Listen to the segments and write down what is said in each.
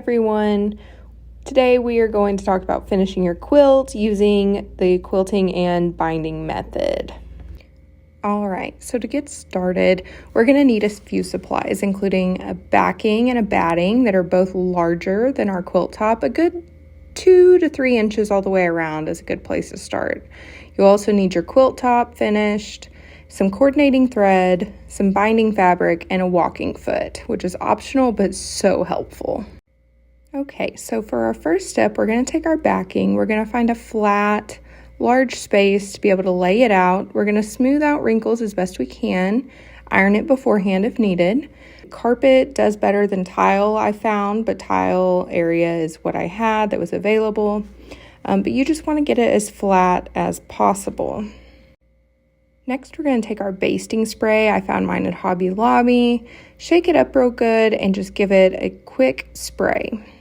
everyone. Today we are going to talk about finishing your quilt using the quilting and binding method. Alright, so to get started, we're going to need a few supplies, including a backing and a batting that are both larger than our quilt top. A good 2 to 3 inches all the way around is a good place to start. You'll also need your quilt top finished, some coordinating thread, some binding fabric, and a walking foot, which is optional but so helpful. Okay, so for our first step, we're going to take our backing. We're going to find a flat, large space to be able to lay it out. We're going to smooth out wrinkles as best we can, iron it beforehand if needed. Carpet does better than tile, I found, but tile area is what I had that was available. But you just want to get it as flat as possible. Next, we're going to take our basting spray. I found mine at Hobby Lobby. Shake it up real good and just give it a quick spray.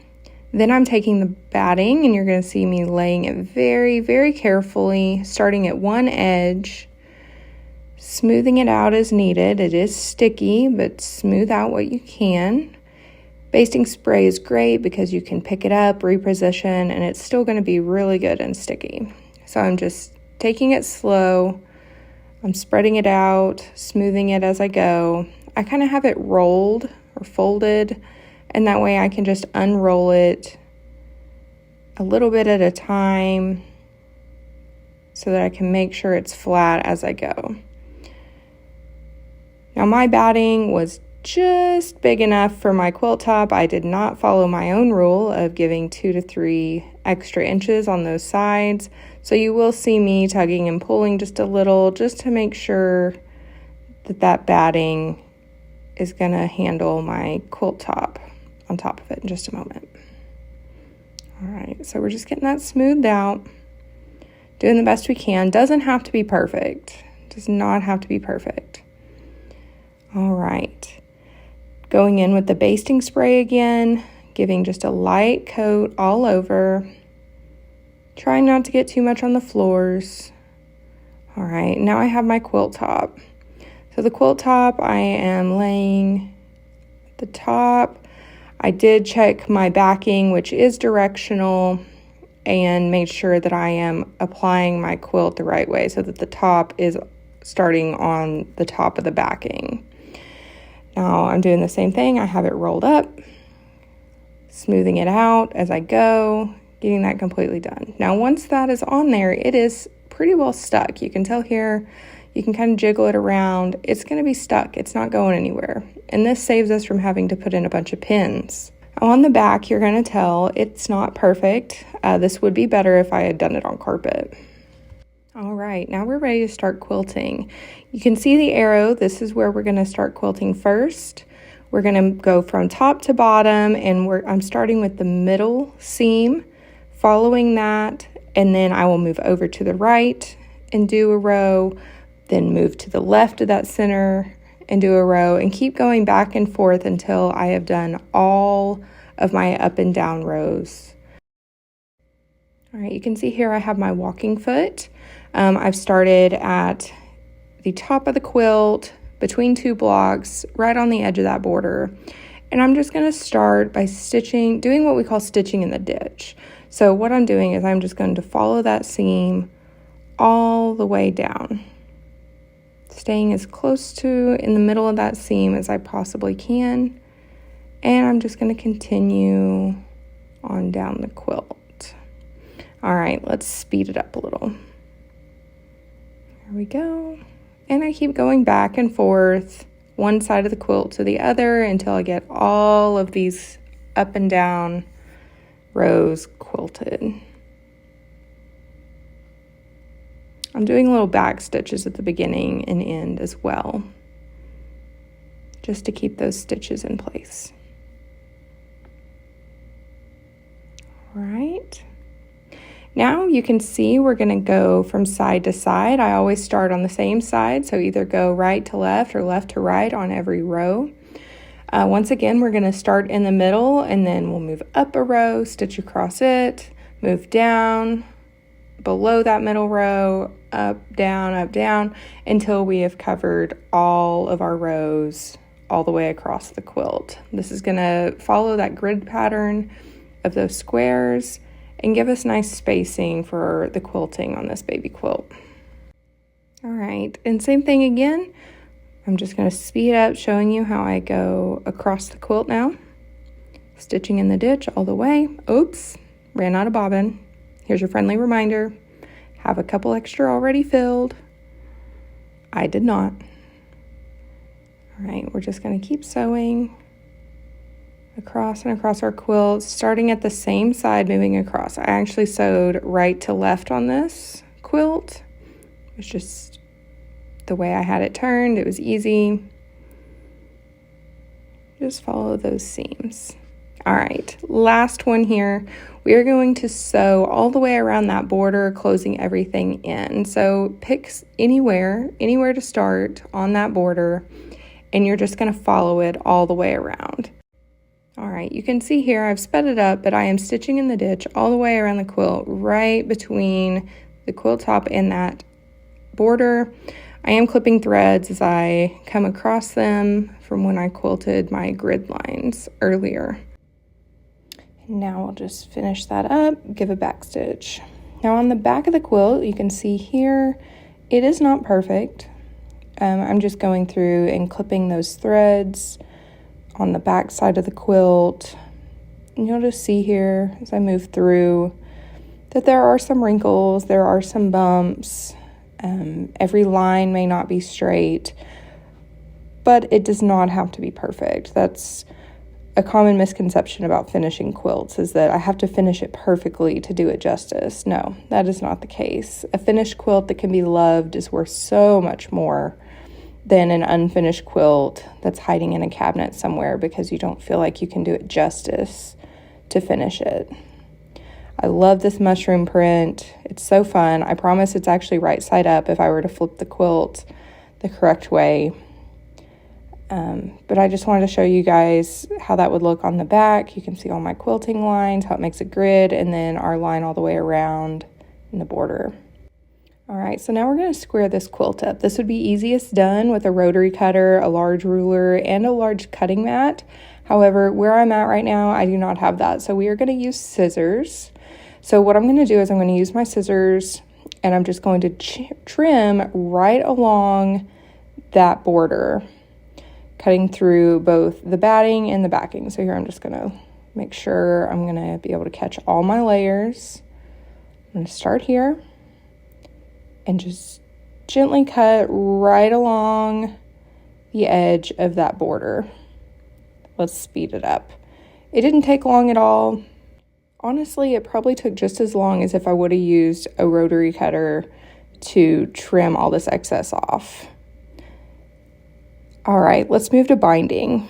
Then I'm taking the batting, and you're going to see me laying it very, very carefully, starting at one edge, smoothing it out as needed. It is sticky, but smooth out what you can. Basting spray is great because you can pick it up, reposition, and it's still going to be really good and sticky. So I'm just taking it slow. I'm spreading it out, smoothing it as I go. I kind of have it rolled or folded, and that way I can just unroll it a little bit at a time so that I can make sure it's flat as I go. Now my batting was just big enough for my quilt top. I did not follow my own rule of giving 2 to 3 extra inches on those sides. So you will see me tugging and pulling just a little just to make sure that batting is going to handle my quilt top on top of it in just a moment. All right, so we're just getting that smoothed out, doing the best we can. Doesn't have to be perfect. Does not have to be perfect. All right. Going in with the basting spray again, giving just a light coat all over. Trying not to get too much on the floors. All right, now I have my quilt top. So the quilt top, I am laying at the top. I did check my backing, which is directional, and made sure that I am applying my quilt the right way so that the top is starting on the top of the backing. Now I'm doing the same thing. I have it rolled up, smoothing it out as I go, getting that completely done. Now once that is on there, it is pretty well stuck. You can tell here, you can kind of jiggle it around. It's going to be stuck. It's not going anywhere. And this saves us from having to put in a bunch of pins. On the back, you're going to tell it's not perfect. This would be better if I had done it on carpet. All right, now we're ready to start quilting. You can see the arrow. This is where we're going to start quilting first. We're going to go from top to bottom, and I'm starting with the middle seam, following that, and then I will move over to the right and do a row, then move to the left of that center and do a row, and keep going back and forth until I have done all of my up and down rows. All right, you can see here I have my walking foot. I've started at the top of the quilt, between 2 blocks, right on the edge of that border. And I'm just going to start by doing what we call stitching in the ditch. So what I'm doing is I'm just going to follow that seam all the way down, staying as close to in the middle of that seam as I possibly can. And I'm just going to continue on down the quilt. All right, let's speed it up a little. There we go. And I keep going back and forth, one side of the quilt to the other, until I get all of these up and down rows quilted. I'm doing little back stitches at the beginning and end as well, just to keep those stitches in place. All right. Now you can see we're going to go from side to side. I always start on the same side, so either go right to left or left to right on every row. Once again, we're going to start in the middle, and then we'll move up a row, stitch across it, move down, below that middle row, up, down, until we have covered all of our rows all the way across the quilt. This is going to follow that grid pattern of those squares and give us nice spacing for the quilting on this baby quilt. All right, and same thing again. I'm just going to speed up showing you how I go across the quilt now. Stitching in the ditch all the way. Oops, ran out of bobbin. Here's your friendly reminder. Have a couple extra already filled. I did not. All right, we're just going to keep sewing across and across our quilt, starting at the same side, moving across. I actually sewed right to left on this quilt. It's just the way I had it turned. It was easy. Just follow those seams. All right, last one here. We are going to sew all the way around that border, closing everything in. So pick anywhere to start on that border, and you're just going to follow it all the way around. All right, you can see here I've sped it up, but I am stitching in the ditch all the way around the quilt, right between the quilt top and that border. I am clipping threads as I come across them from when I quilted my grid lines earlier. Now I'll just finish that up, give a back stitch. Now on the back of the quilt, you can see here, it is not perfect. I'm just going through and clipping those threads on the back side of the quilt. And you'll just see here as I move through that there are some wrinkles, there are some bumps. Every line may not be straight, but it does not have to be perfect. That's a common misconception about finishing quilts, is that I have to finish it perfectly to do it justice. No, that is not the case. A finished quilt that can be loved is worth so much more than an unfinished quilt that's hiding in a cabinet somewhere because you don't feel like you can do it justice to finish it. I love this mushroom print. It's so fun. I promise it's actually right side up if I were to flip the quilt the correct way. But I just wanted to show you guys how that would look on the back. You can see all my quilting lines, how it makes a grid, and then our line all the way around in the border. All right, so now we're going to square this quilt up. This would be easiest done with a rotary cutter, a large ruler, and a large cutting mat. However, where I'm at right now, I do not have that. So we are going to use scissors. So what I'm going to do is I'm going to use my scissors, and I'm just going to trim right along that border, cutting through both the batting and the backing. So here I'm just going to make sure I'm going to be able to catch all my layers. I'm going to start here and just gently cut right along the edge of that border. Let's speed it up. It didn't take long at all. Honestly, it probably took just as long as if I would have used a rotary cutter to trim all this excess off. All right, let's move to binding.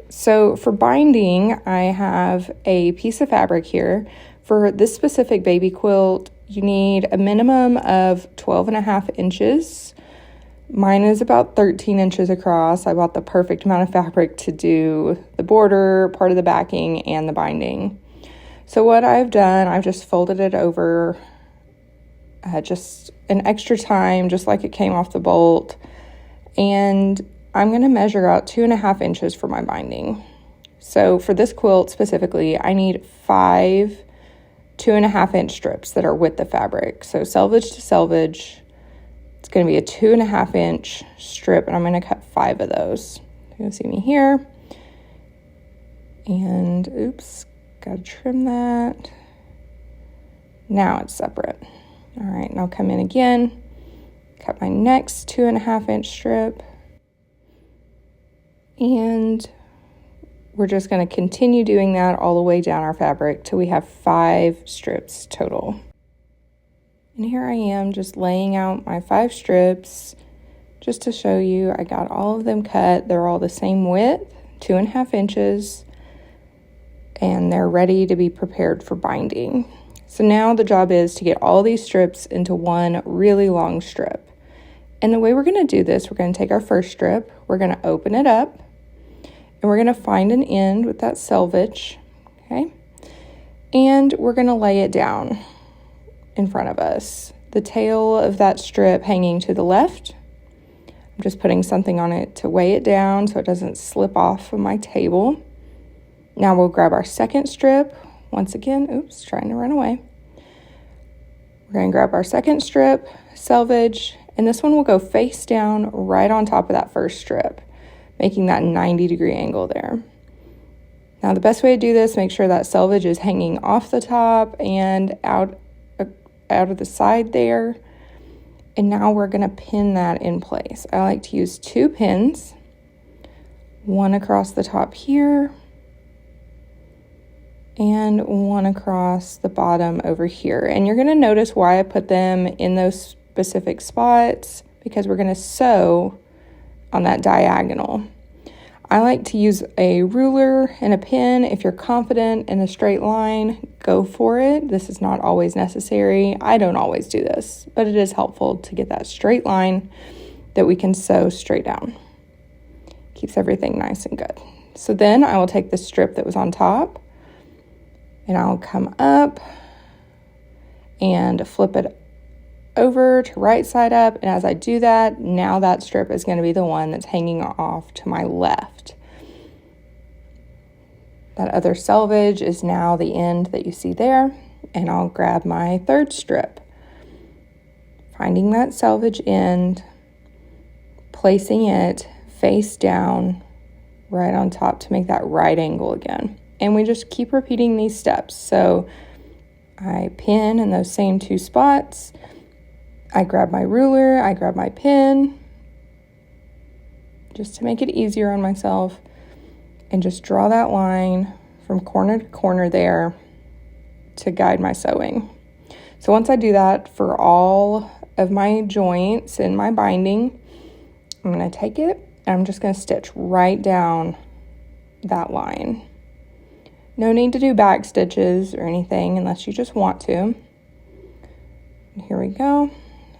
So for binding, I have a piece of fabric here. For this specific baby quilt, you need a minimum of 12.5 inches. Mine is about 13 inches across. I bought the perfect amount of fabric to do the border, part of the backing, and the binding. So what I've done, I've just folded it over just an extra time, just like it came off the bolt. And I'm going to measure out 2.5 inches for my binding. So for this quilt specifically, I need 5 2.5-inch strips that are with the fabric. So selvage to selvage, it's going to be a 2.5-inch strip, and I'm going to cut 5 of those. You're going to see me here. And oops, got to trim that. Now it's separate. All right, and I'll come in again, cut my next 2.5-inch strip. And we're just going to continue doing that all the way down our fabric till we have 5 strips total. And here I am just laying out my 5 strips just to show you I got all of them cut. They're all the same width, 2.5 inches, and they're ready to be prepared for binding. So now the job is to get all these strips into one really long strip. And the way we're going to do this, we're going to take our first strip, we're going to open it up, and we're going to find an end with that selvage, okay? And we're going to lay it down in front of us. The tail of that strip hanging to the left. I'm just putting something on it to weigh it down so it doesn't slip off of my table. Now we'll grab our second strip. Once again, oops, trying to run away. We're going to grab our second strip, selvage, and this one will go face down right on top of that first strip, making that 90-degree angle there. Now the best way to do this, make sure that selvage is hanging off the top and out of the side there. And now we're going to pin that in place. I like to use 2 pins, one across the top here and one across the bottom over here. And you're going to notice why I put them in those specific spots, because we're going to sew on that diagonal. I like to use a ruler and a pin. If you're confident in a straight line, go for it. This is not always necessary. I don't always do this, but it is helpful to get that straight line that we can sew straight down. Keeps everything nice and good. So then I will take the strip that was on top and I'll come up and flip it over to right side up, and as I do that, now that strip is going to be the one that's hanging off to my left. That other selvage is now the end that you see there, and I'll grab my third strip, finding that selvage end, placing it face down right on top to make that right angle again. And we just keep repeating these steps. So I pin in those same 2 spots, I grab my ruler, I grab my pin, just to make it easier on myself, and just draw that line from corner to corner there to guide my sewing. So once I do that for all of my joints in my binding, I'm going to take it and I'm just going to stitch right down that line. No need to do back stitches or anything unless you just want to. And here we go.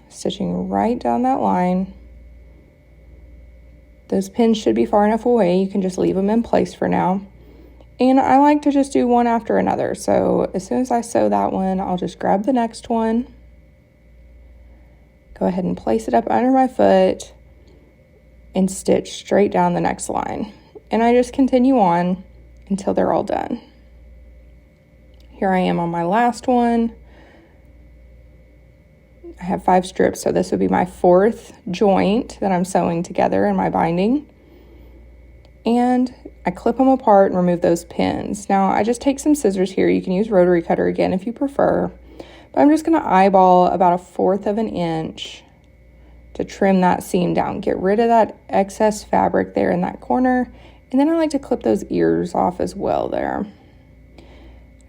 Stitching right down that line. Those pins should be far enough away. You can just leave them in place for now. And I like to just do one after another. So as soon as I sew that one, I'll just grab the next one. Go ahead and place it up under my foot and stitch straight down the next line. And I just continue on until they're all done. Here I am on my last one. I have 5 strips, so this would be my 4th joint that I'm sewing together in my binding. And I clip them apart and remove those pins. Now I just take some scissors here. You can use rotary cutter again if you prefer. But I'm just going to eyeball about 1/4 of an inch to trim that seam down. Get rid of that excess fabric there in that corner. And then I like to clip those ears off as well there.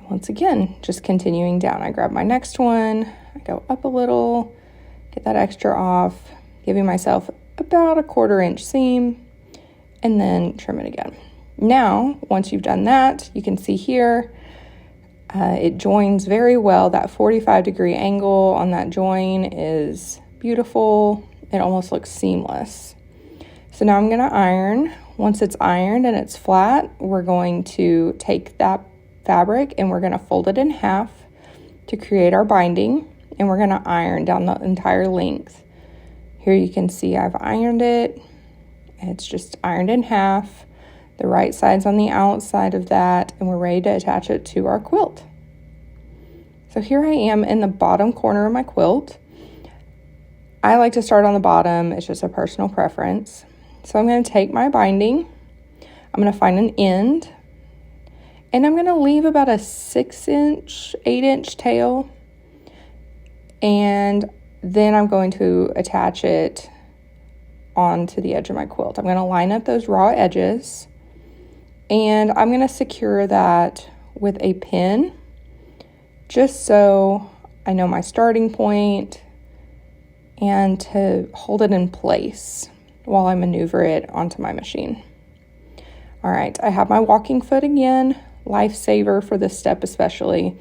Once again, just continuing down. I grab my next one, I go up a little, get that extra off, giving myself about 1/4 inch seam, and then trim it again. Now, once you've done that, you can see here, it joins very well. That 45-degree angle on that join is beautiful. It almost looks seamless. So now I'm going to iron. Once it's ironed and it's flat, we're going to take that fabric and we're going to fold it in half to create our binding, and we're going to iron down the entire length. Here you can see I've ironed it. It's just ironed in half. The right side's on the outside of that, and we're ready to attach it to our quilt. So here I am in the bottom corner of my quilt. I like to start on the bottom. It's just a personal preference. So I'm going to take my binding. I'm going to find an end, and I'm going to leave about a 6-inch, 8-inch tail, and then I'm going to attach it onto the edge of my quilt. I'm going to line up those raw edges, and I'm going to secure that with a pin just so I know my starting point and to hold it in place while I maneuver it onto my machine. All right, I have my walking foot again, lifesaver for this step especially.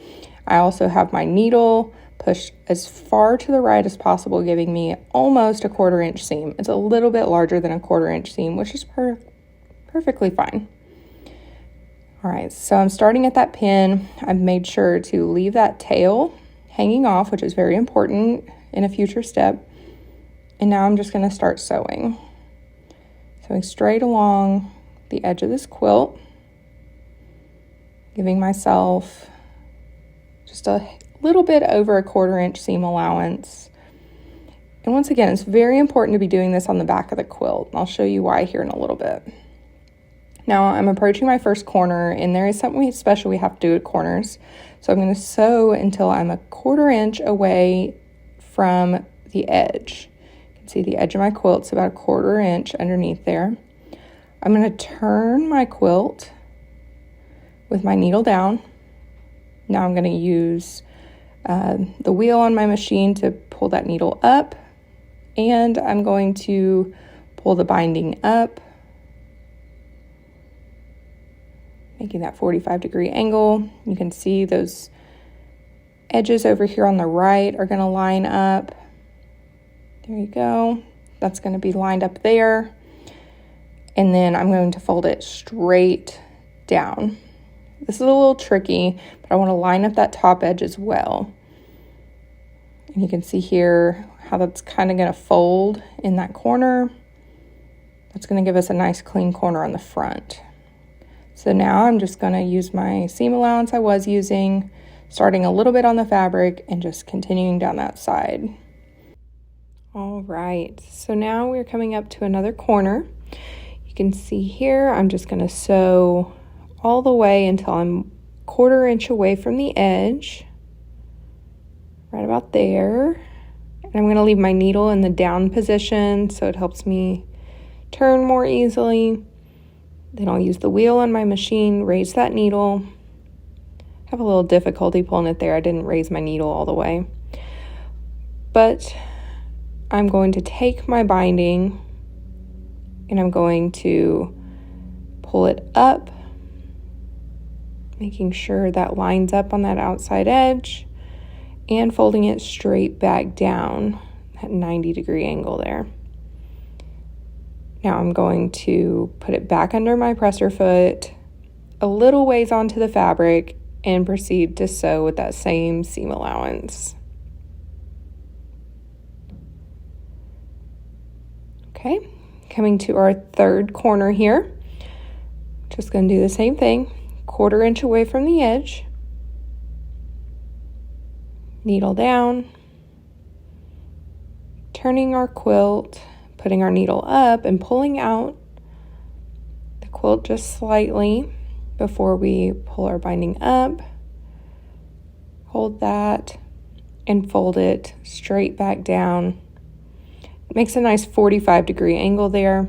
I also have my needle pushed as far to the right as possible, giving me almost a 1/4 inch seam. It's a little bit larger than a 1/4 inch seam, which is perfectly fine. All right, so I'm starting at that pin. I've made sure to leave that tail hanging off, which is very important in a future step. And now I'm just going to start sewing. Going straight along the edge of this quilt, giving myself just a little bit over a 1/4 inch seam allowance. And once again, it's very important to be doing this on the back of the quilt. I'll show you why here in a little bit. Now I'm approaching my first corner, and there is something special we have to do at corners. So I'm going to sew until I'm a 1/4 inch away from the edge. You can see the edge of my quilt's about a 1/4 inch underneath there. I'm going to turn my quilt with my needle down. Now I'm going to use the wheel on my machine to pull that needle up, and I'm going to pull the binding up, making that 45-degree angle. You can see those edges over here on the right are going to line up. There you go. That's going to be lined up there. And then I'm going to fold it straight down. This is a little tricky, but I want to line up that top edge as well. And you can see here how that's kind of going to fold in that corner. That's going to give us a nice clean corner on the front. So now I'm just going to use my seam allowance I was using, starting a little bit on the fabric and just continuing down that side. All right, so now we're coming up to another corner. You can see here, I'm just going to sew all the way until I'm 1/4 inch away from the edge, right about there. And I'm going to leave my needle in the down position so it helps me turn more easily. Then I'll use the wheel on my machine, raise that needle. I have a little difficulty pulling it there. I didn't raise my needle all the way. But I'm going to take my binding and I'm going to pull it up, making sure that lines up on that outside edge, and folding it straight back down, that 90-degree angle there. Now I'm going to put it back under my presser foot, a little ways onto the fabric, and proceed to sew with that same seam allowance. Okay, coming to our third corner here. Just going to do the same thing, 1/4 inch away from the edge. Needle down, turning our quilt, putting our needle up and pulling out the quilt just slightly before we pull our binding up. Hold that and fold it straight back down. It makes a nice 45-degree angle there.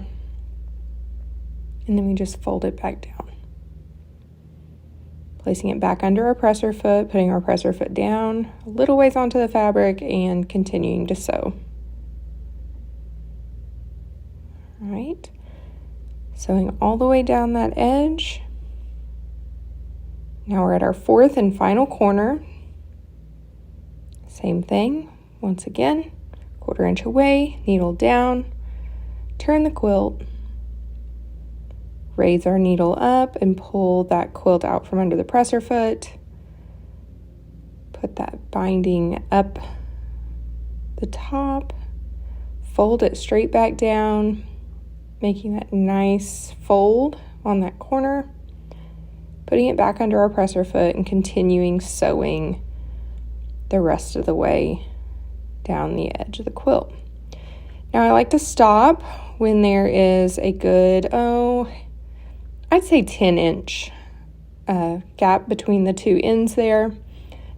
And then we just fold it back down. Placing it back under our presser foot, putting our presser foot down a little ways onto the fabric and continuing to sew. All right, sewing all the way down that edge. Now we're at our fourth and final corner. Same thing, once again, 1/4 inch away, needle down, turn the quilt, raise our needle up and pull that quilt out from under the presser foot. Put that binding up the top, fold it straight back down, making that nice fold on that corner, putting it back under our presser foot and continuing sewing the rest of the way down the edge of the quilt. Now I like to stop when there is a good, I'd say 10-inch gap between the two ends there.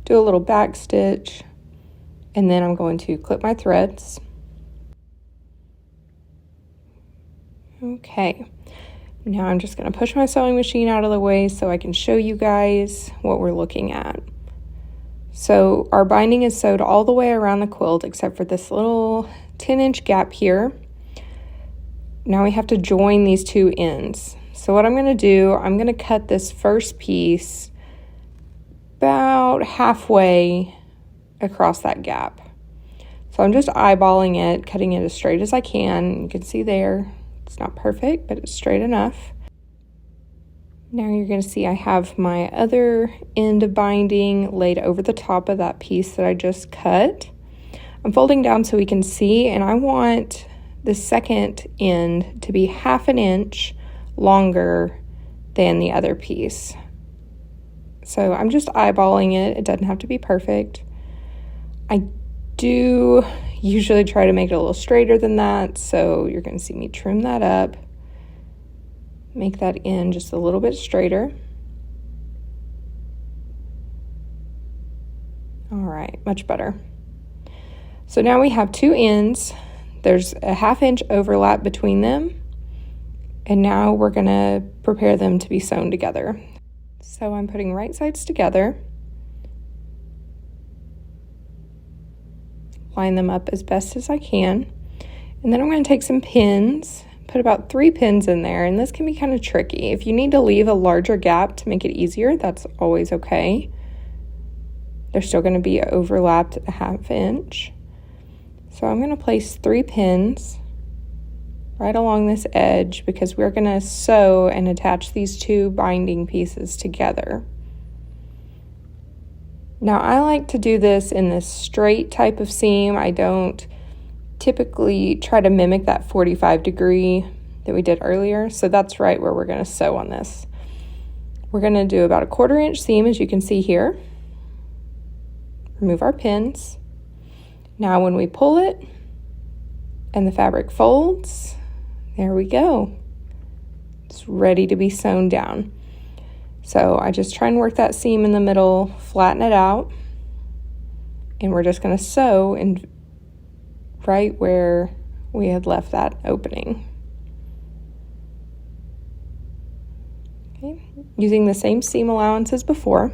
Do a little back stitch, and then I'm going to clip my threads. Okay, now I'm just going to push my sewing machine out of the way so I can show you guys what we're looking at. So our binding is sewed all the way around the quilt except for this little 10-inch gap here. Now we have to join these two ends. So what I'm going to do, I'm going to cut this first piece about halfway across that gap. So I'm just eyeballing it, cutting it as straight as I can. You can see there, it's not perfect, but it's straight enough. Now you're going to see I have my other end of binding laid over the top of that piece that I just cut. I'm folding down so we can see, and I want the second end to be 1/2 inch longer than the other piece. So I'm just eyeballing it. It doesn't have to be perfect. I do usually try to make it a little straighter than that, so you're going to see me trim that up, make that end just a little bit straighter. All right, much better. So now we have 2 ends. There's a 1/2 inch overlap between them, and now we're going to prepare them to be sewn together. So I'm putting right sides together, line them up as best as I can, and then I'm going to take some pins, put about 3 pins in there, and this can be kind of tricky. If you need to leave a larger gap to make it easier, that's always okay. They're still going to be overlapped a 1/2 inch. So I'm going to place 3 pins right along this edge because we're going to sew and attach these 2 binding pieces together. Now I like to do this in this straight type of seam. I don't typically try to mimic that 45-degree that we did earlier. So that's right where we're going to sew on this. We're going to do about a 1/4 inch seam, as you can see here. Remove our pins. Now when we pull it and the fabric folds, there we go. It's ready to be sewn down. So I just try and work that seam in the middle, flatten it out, and we're just going to sew in right where we had left that opening. Okay, using the same seam allowance as before.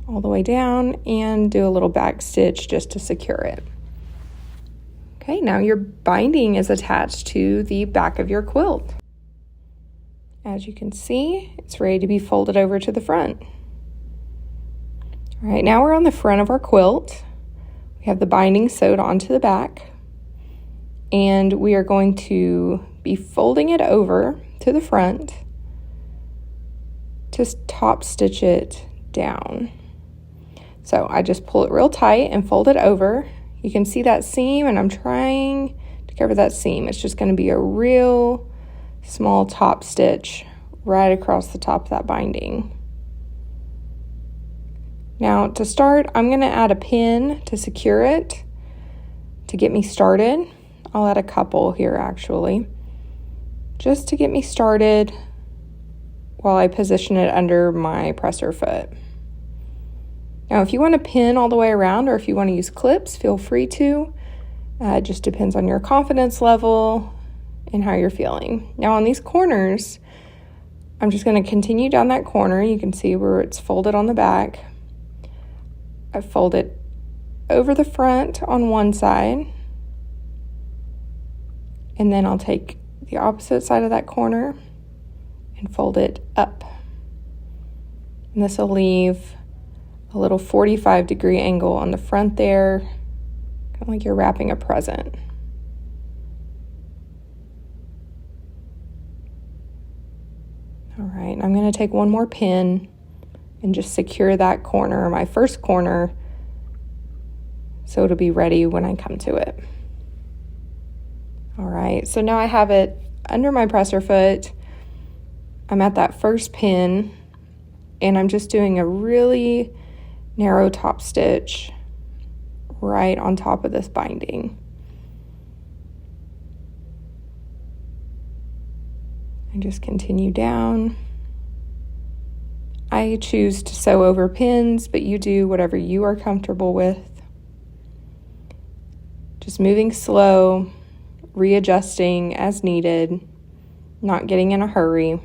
All the way down and do a little back stitch just to secure it. Okay, now your binding is attached to the back of your quilt. As you can see, it's ready to be folded over to the front. All right, now we're on the front of our quilt. We have the binding sewed onto the back, and we are going to be folding it over to the front to top stitch it down. So I just pull it real tight and fold it over. You can see that seam, and I'm trying to cover that seam. It's just going to be a real small top stitch right across the top of that binding. Now to start, I'm going to add a pin to secure it to get me started. I'll add a couple here actually, just to get me started while I position it under my presser foot. Now, if you want to pin all the way around or if you want to use clips, feel free to. It just depends on your confidence level and how you're feeling. Now, on these corners, I'm just going to continue down that corner. You can see where it's folded on the back. I fold it over the front on one side, and then I'll take the opposite side of that corner and fold it up. And this will leave a little 45-degree angle on the front there, kind of like you're wrapping a present. All right, I'm going to take one more pin and just secure that corner, my first corner, so it'll be ready when I come to it. All right, so now I have it under my presser foot. I'm at that first pin, and I'm just doing a really narrow top stitch right on top of this binding. And just continue down. I choose to sew over pins, but you do whatever you are comfortable with. Just moving slow, readjusting as needed, not getting in a hurry.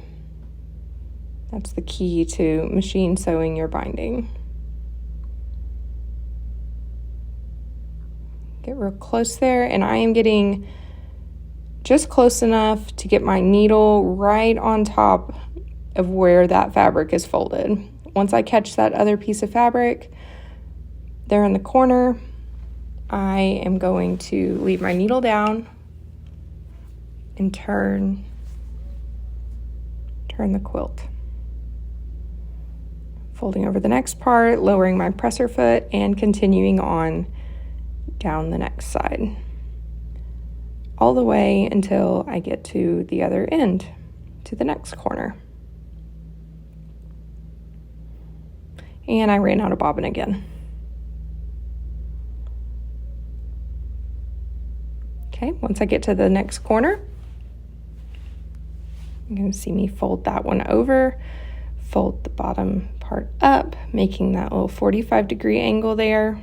That's the key to machine sewing your binding. Get real close there, and I am getting just close enough to get my needle right on top of where that fabric is folded. Once I catch that other piece of fabric there in the corner, I am going to leave my needle down and turn the quilt. Folding over the next part, lowering my presser foot, and continuing on down the next side, all the way until I get to the other end, to the next corner. And I ran out of bobbin again. Okay, once I get to the next corner, you're going to see me fold that one over, fold the bottom part up, making that little 45-degree angle there.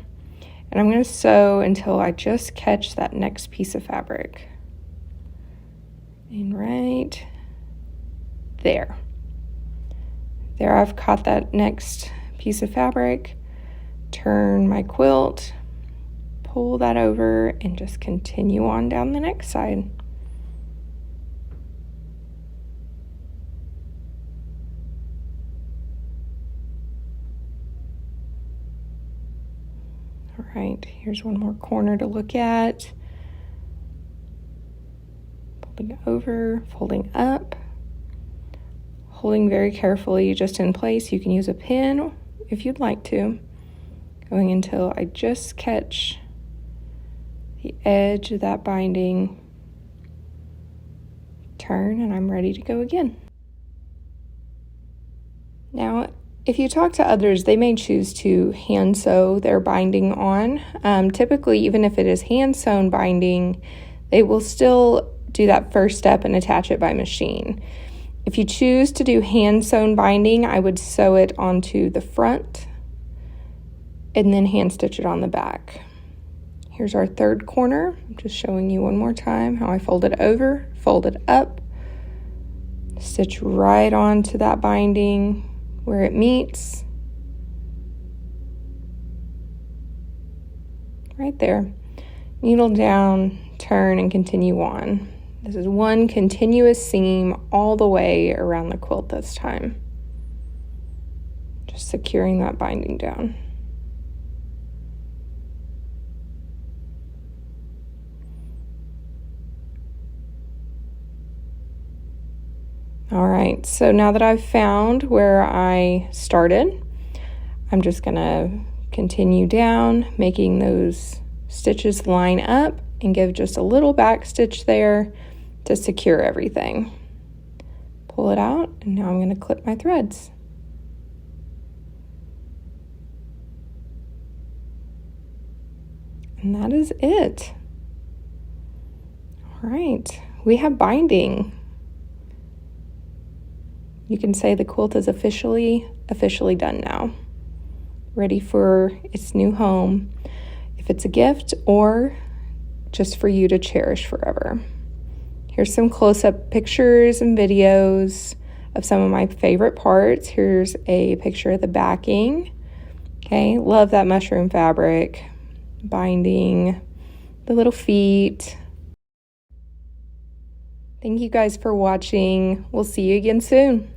And I'm going to sew until I just catch that next piece of fabric. And right there. There I've caught that next piece of fabric, turn my quilt, pull that over, and just continue on down the next side. All right, here's one more corner to look at. Folding over, folding up, holding very carefully just in place. You can use a pin if you'd like to, going until I just catch the edge of that binding, turn, and I'm ready to go again. Now, if you talk to others, they may choose to hand sew their binding on. Typically, even if it is hand sewn binding, they will still do that first step and attach it by machine. If you choose to do hand sewn binding, I would sew it onto the front and then hand stitch it on the back. Here's our third corner. I'm just showing you one more time how I fold it over, fold it up, stitch right onto that binding where it meets. Right there. Needle down, turn, and continue on. This is one continuous seam all the way around the quilt this time. Just securing that binding down. All right, so now that I've found where I started, I'm just gonna continue down, making those stitches line up and give just a little back stitch there to secure everything. Pull it out, and now I'm gonna clip my threads. And that is it. All right, we have binding. You can say the quilt is officially done now, ready for its new home, if it's a gift or just for you to cherish forever. Here's some close-up pictures and videos of some of my favorite parts. Here's a picture of the backing. Okay, love that mushroom fabric, binding, the little feet. Thank you guys for watching. We'll see you again soon.